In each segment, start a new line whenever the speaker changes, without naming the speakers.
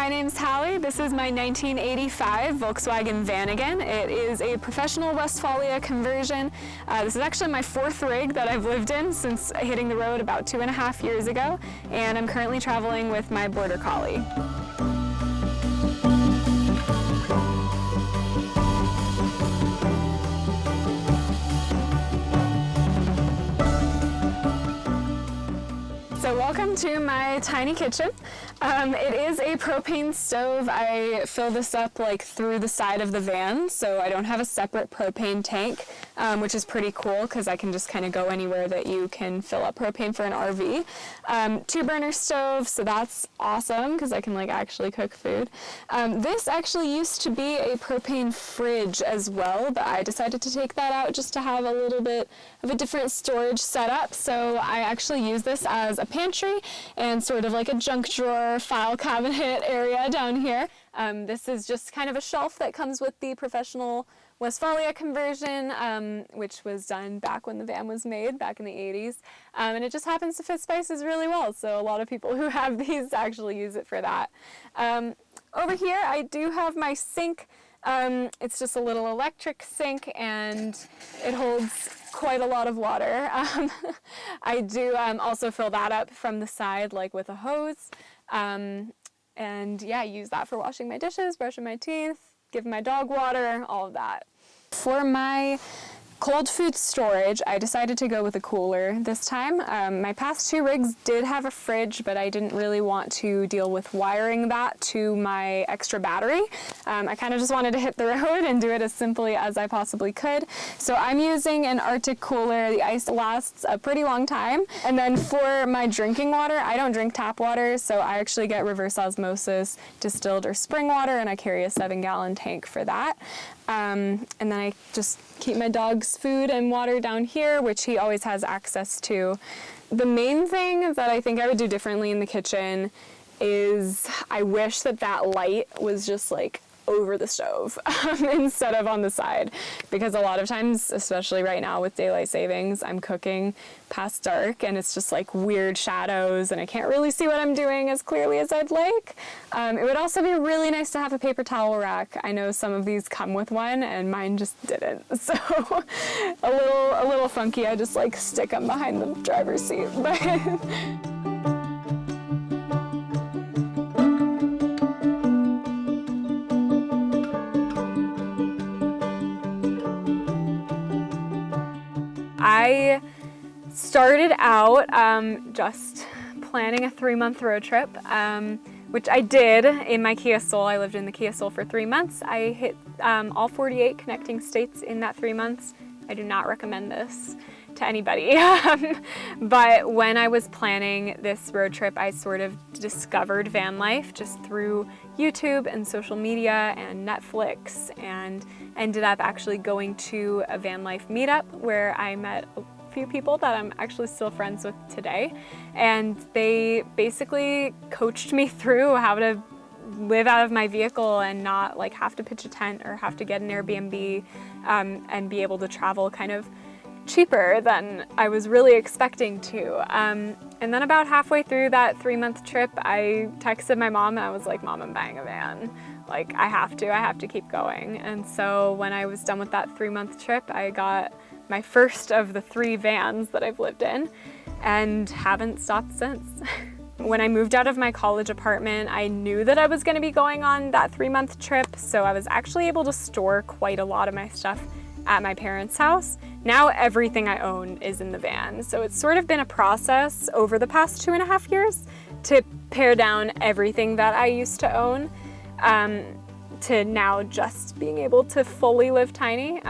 my name's Halle. This is my 1985 Volkswagen Vanagon. It is a professional Westfalia conversion. This is actually my fourth rig that I've lived in since hitting the road about 2.5 years ago, and I'm currently traveling with my Border Collie. So welcome to my tiny kitchen. It is a propane stove. I fill this up like through the side of the van, so I don't have a separate propane tank, which is pretty cool because I can just kind of go anywhere that you can fill up propane for an RV. 2-burner stove, so that's awesome because I can like actually cook food. This actually used to be a propane fridge as well, but I decided to take that out just to have a little bit of a different storage setup. So I actually use this as a pantry and sort of like a junk drawer file cabinet area down here. This is just kind of a shelf that comes with the professional Westfalia conversion, which was done back when the van was made, back in the 80s. And it just happens to fit spices really well, so a lot of people who have these actually use it for that. Over here I do have my sink. It's just a little electric sink and it holds quite a lot of water. I do also fill that up from the side like with a hose. And yeah, use that for washing my dishes, brushing my teeth, giving my dog water, all of that. For my cold food storage, I decided to go with a cooler this time. My past 2 rigs did have a fridge, but I didn't really want to deal with wiring that to my extra battery. I kind of just wanted to hit the road and do it as simply as I possibly could. So I'm using an Arctic cooler. The ice lasts a pretty long time. And then for my drinking water, I don't drink tap water, so I actually get reverse osmosis distilled or spring water, and I carry a 7-gallon tank for that. And then I just keep my dog's food and water down here, which he always has access to. The main thing that I think I would do differently in the kitchen is I wish that that light was just like over the stove instead of on the side, because a lot of times, especially right now with daylight savings, I'm cooking past dark and it's just like weird shadows and I can't really see what I'm doing as clearly as I'd like. It would also be really nice to have a paper towel rack. I know some of these come with one and mine just didn't, so a little funky. I just like stick them behind the driver's seat. But I started out just planning a 3-month road trip, which I did in my Kia Soul. I lived in the Kia Soul for 3 months. I hit all 48 connecting states in that 3 months. I do not recommend this to anybody. But when I was planning this road trip, I sort of discovered van life just through YouTube and social media and Netflix, and ended up actually going to a van life meetup where I met a few people that I'm actually still friends with today. And they basically coached me through how to live out of my vehicle and not like have to pitch a tent or have to get an Airbnb, and be able to travel kind of cheaper than I was really expecting to. And then about halfway through that 3-month trip, I texted my mom and I was like, Mom, I'm buying a van. Like, I have to keep going. And so when I was done with that 3-month trip, I got my first of the 3 vans that I've lived in and haven't stopped since. When I moved out of my college apartment, I knew that I was going to be going on that 3-month trip, so I was actually able to store quite a lot of my stuff at my parents' house. Now everything I own is in the van, so it's sort of been a process over the past 2.5 years to pare down everything that I used to own, to now just being able to fully live tiny.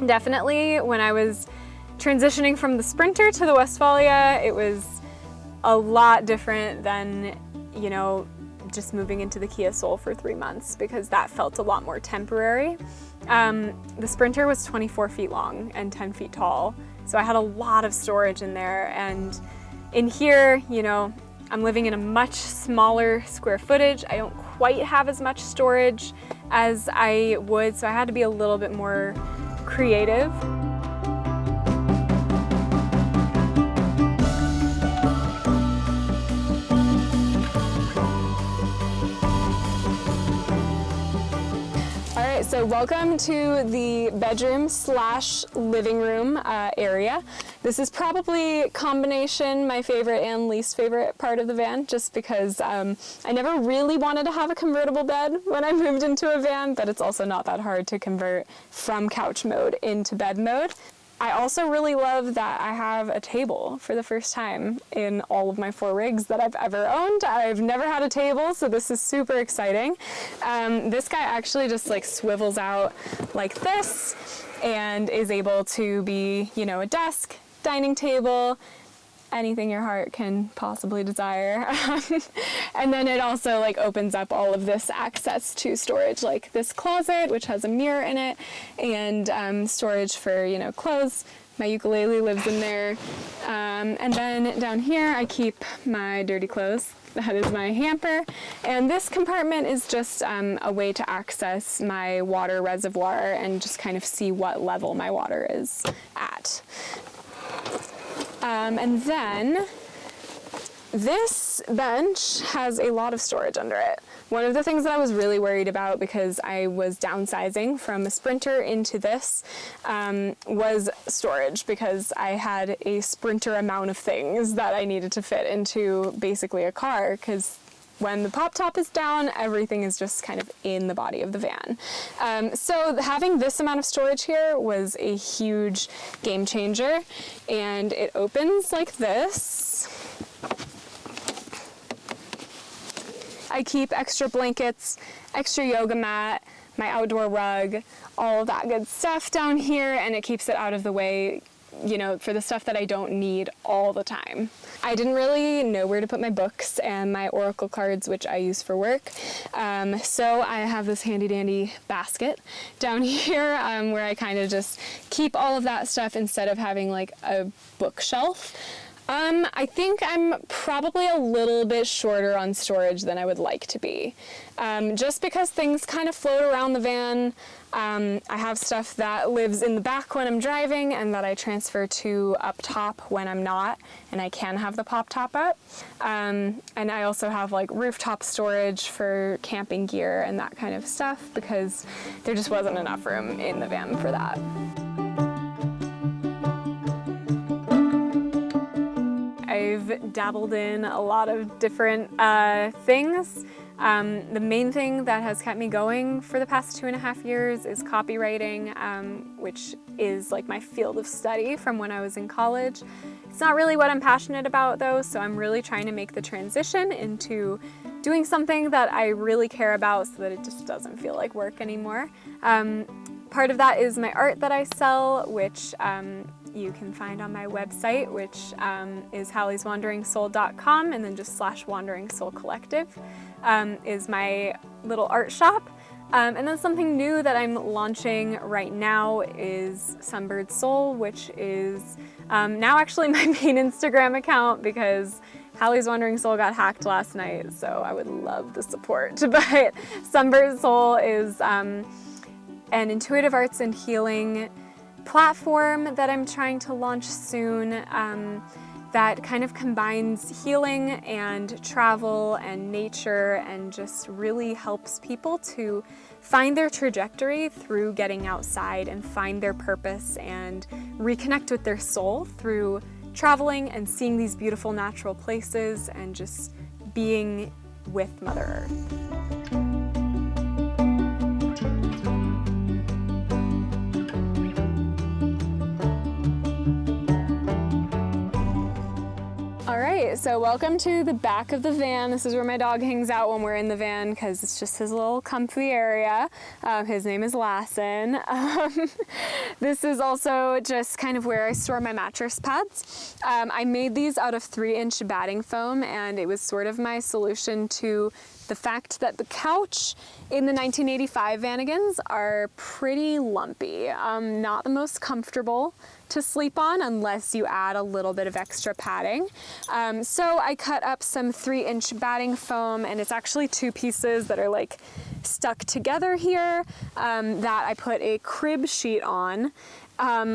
Definitely when I was transitioning from the Sprinter to the Westfalia, it was a lot different than, you know, just moving into the Kia Soul for 3 months, because that felt a lot more temporary. The Sprinter was 24 feet long and 10 feet tall, so I had a lot of storage in there. And in here, you know, I'm living in a much smaller square footage. I don't quite have as much storage as I would, so I had to be a little bit more creative. right, so welcome to the bedroom slash living room area. This is probably combination my favorite and least favorite part of the van, just because I never really wanted to have a convertible bed when I moved into a van, but it's also not that hard to convert from couch mode into bed mode. I also really love that I have a table for the first time in all of my 4 rigs that I've ever owned. I've never had a table, so this is super exciting. This guy actually just like swivels out like this and is able to be, you know, a desk, dining table, anything your heart can possibly desire. And then it also like opens up all of this access to storage, like this closet, which has a mirror in it, and storage for, you know, clothes. My ukulele lives in there. And then down here I keep my dirty clothes. That is my hamper. And this compartment is just a way to access my water reservoir and just kind of see what level my water is at. And then this bench has a lot of storage under it. One of the things that I was really worried about, because I was downsizing from a Sprinter into this, was storage, because I had a Sprinter amount of things that I needed to fit into basically a car, because when the pop top is down, everything is just kind of in the body of the van. So having this amount of storage here was a huge game changer, and it opens like this. I keep extra blankets, extra yoga mat, my outdoor rug, all of that good stuff down here, and it keeps it out of the way, you know, for the stuff that I don't need all the time. I didn't really know where to put my books and my Oracle cards, which I use for work. So I have this handy dandy basket down here where I kind of just keep all of that stuff instead of having like a bookshelf. I think I'm probably a little bit shorter on storage than I would like to be. Just because things kind of float around the van. I have stuff that lives in the back when I'm driving and that I transfer to up top when I'm not, and I can have the pop top up. And I also have like rooftop storage for camping gear and that kind of stuff, because there just wasn't enough room in the van for that. I've dabbled in a lot of different things. The main thing that has kept me going for the past 2.5 years is copywriting, which is like my field of study from when I was in college. It's not really what I'm passionate about though, so I'm really trying to make the transition into doing something that I really care about so that it just doesn't feel like work anymore. Part of that is my art that I sell, which you can find on my website, which is halleswanderingsoul.com, and then just /Wandering Soul Collective is my little art shop. And then something new that I'm launching right now is Sunbird Soul, which is now actually my main Instagram account, because Halle's Wandering Soul got hacked last night, so I would love the support. But Sunbird Soul is an intuitive arts and healing platform that I'm trying to launch soon, that kind of combines healing and travel and nature, and just really helps people to find their trajectory through getting outside and find their purpose and reconnect with their soul through traveling and seeing these beautiful natural places and just being with Mother Earth. So welcome to the back of the van. This is where my dog hangs out when we're in the van, because it's just his little comfy area. His name is Lassen. This is also just kind of where I store my mattress pads. I made these out of 3-inch batting foam, and it was sort of my solution to the fact that the couch in the 1985 Vanagons are pretty lumpy. Not the most comfortable to sleep on unless you add a little bit of extra padding. So I cut up some 3-inch batting foam, and it's actually 2 pieces that are like stuck together here, that I put a crib sheet on,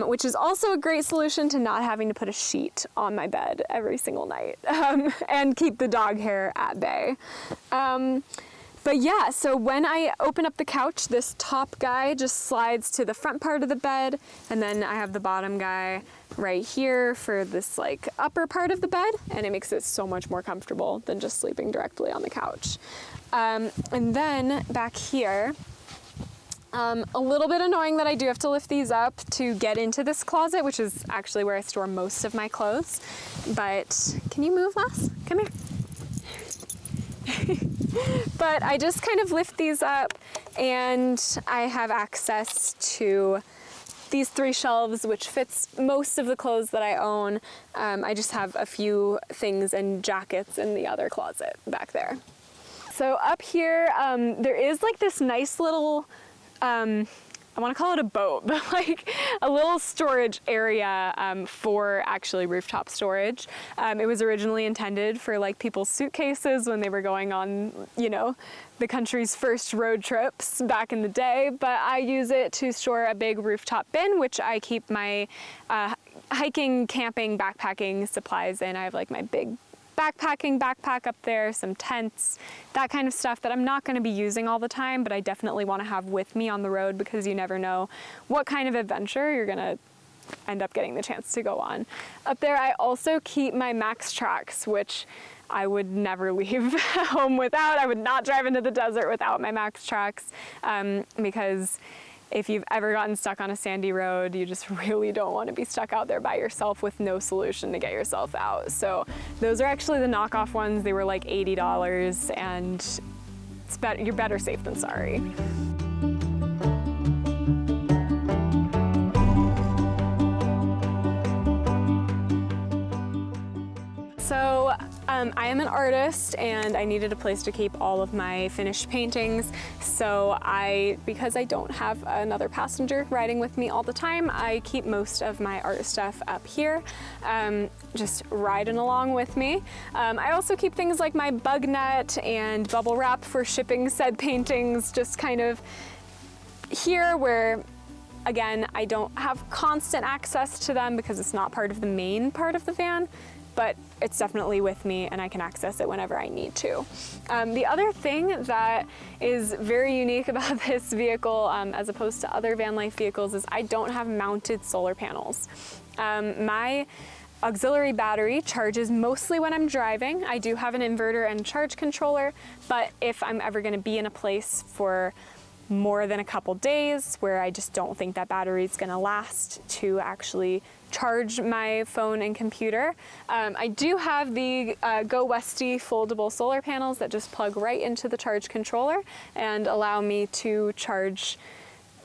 which is also a great solution to not having to put a sheet on my bed every single night, and keep the dog hair at bay. But yeah, so when I open up the couch, this top guy just slides to the front part of the bed, and then I have the bottom guy right here for this like upper part of the bed, and it makes it so much more comfortable than just sleeping directly on the couch. And then back here, a little bit annoying that I do have to lift these up to get into this closet, which is actually where I store most of my clothes. But can you move, Les? Come here. But I just kind of lift these up, and I have access to these 3 shelves, which fits most of the clothes that I own. I just have a few things and jackets in the other closet back there. So up here, there is like this nice little, I want to call it a boat, but like a little storage area for actually rooftop storage. It was originally intended for like people's suitcases when they were going on, you know, the country's first road trips back in the day, but I use it to store a big rooftop bin, which I keep my hiking, camping, backpacking supplies in. I have like my big backpacking backpack up there, some tents, that kind of stuff that I'm not going to be using all the time, but I definitely want to have with me on the road because you never know what kind of adventure you're going to end up getting the chance to go on. Up there I also keep my Max Tracks, which I would never leave home without. I would not drive into the desert without my Max Tracks, because if you've ever gotten stuck on a sandy road, you just really don't want to be stuck out there by yourself with no solution to get yourself out. So those are actually the knockoff ones. They were like $80, and it's you're better safe than sorry. So I am an artist, and I needed a place to keep all of my finished paintings. So because I don't have another passenger riding with me all the time, I keep most of my art stuff up here, just riding along with me. I also keep things like my bug net and bubble wrap for shipping said paintings, just kind of here where, again, I don't have constant access to them because it's not part of the main part of the van, but it's definitely with me and I can access it whenever I need to. The other thing that is very unique about this vehicle, as opposed to other van life vehicles, is I don't have mounted solar panels. My auxiliary battery charges mostly when I'm driving. I do have an inverter and charge controller, but if I'm ever gonna be in a place for more than a couple days where I just don't think that battery is gonna last to actually charge my phone and computer, I do have the Go Westy foldable solar panels that just plug right into the charge controller and allow me to charge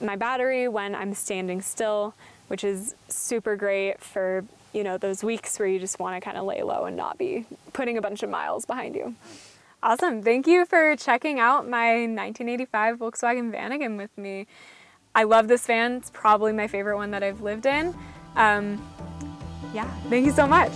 my battery when I'm standing still, which is super great for, you know, those weeks where you just want to kind of lay low and not be putting a bunch of miles behind you. Awesome. Thank you for checking out my 1985 Volkswagen Vanagon with me. I love this van. It's probably my favorite one that I've lived in. Yeah, thank you so much.